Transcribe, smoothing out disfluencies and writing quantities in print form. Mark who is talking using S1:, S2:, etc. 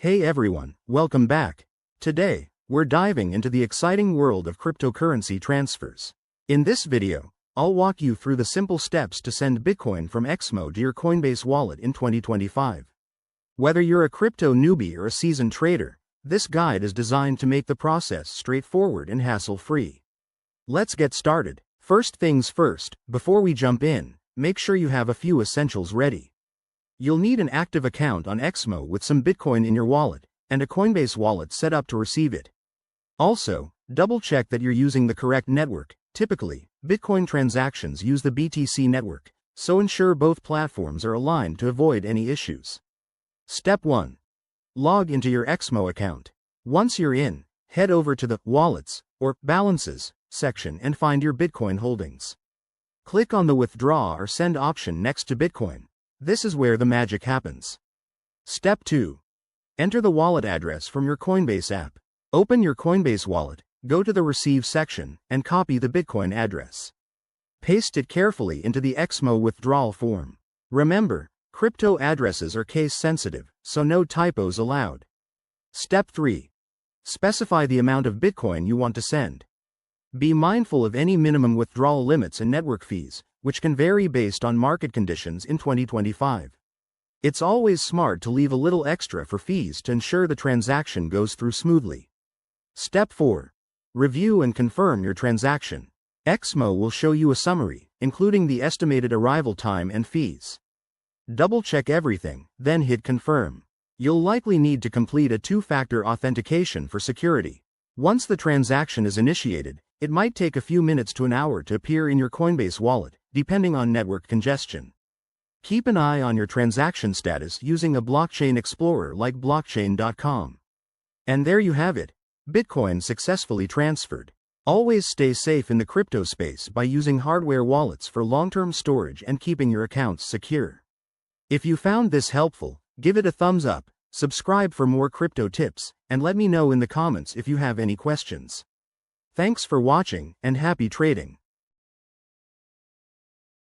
S1: Hey everyone, welcome back. Today, we're diving into the exciting world of cryptocurrency transfers. In this video, I'll walk you through the simple steps to send Bitcoin from XMO to your Coinbase wallet in 2025. Whether you're a crypto newbie or a seasoned trader, this guide is designed to make the process straightforward and hassle-free. Let's get started. First things first, before we jump in, make sure you have a few essentials ready. You'll need an active account on XMO with some Bitcoin in your wallet, and a Coinbase wallet set up to receive it. Also, double-check that you're using the correct network. Typically, Bitcoin transactions use the BTC network, so ensure both platforms are aligned to avoid any issues. Step 1. Log into your XMO account. Once you're in, head over to the Wallets, or Balances, section and find your Bitcoin holdings. Click on the Withdraw or Send option next to Bitcoin. This is where the magic happens. Step 2. Enter the wallet address from your Coinbase app. Open your Coinbase wallet, go to the Receive section, and copy the Bitcoin address. Paste it carefully into the XMO withdrawal form. Remember, crypto addresses are case-sensitive, so no typos allowed. Step 3. Specify the amount of Bitcoin you want to send. Be mindful of any minimum withdrawal limits and network fees, which can vary based on market conditions in 2025. It's always smart to leave a little extra for fees to ensure the transaction goes through smoothly. Step 4. Review and confirm your transaction. XMO will show you a summary, including the estimated arrival time and fees. Double-check everything, then hit confirm. You'll likely need to complete a two-factor authentication for security. Once the transaction is initiated, it might take a few minutes to an hour to appear in your Coinbase wallet, depending on network congestion. Keep an eye on your transaction status using a blockchain explorer like blockchain.com. And there you have it, Bitcoin successfully transferred. Always stay safe in the crypto space by using hardware wallets for long-term storage and keeping your accounts secure. If you found this helpful, give it a thumbs up, subscribe for more crypto tips, and let me know in the comments if you have any questions. Thanks for watching, and happy trading.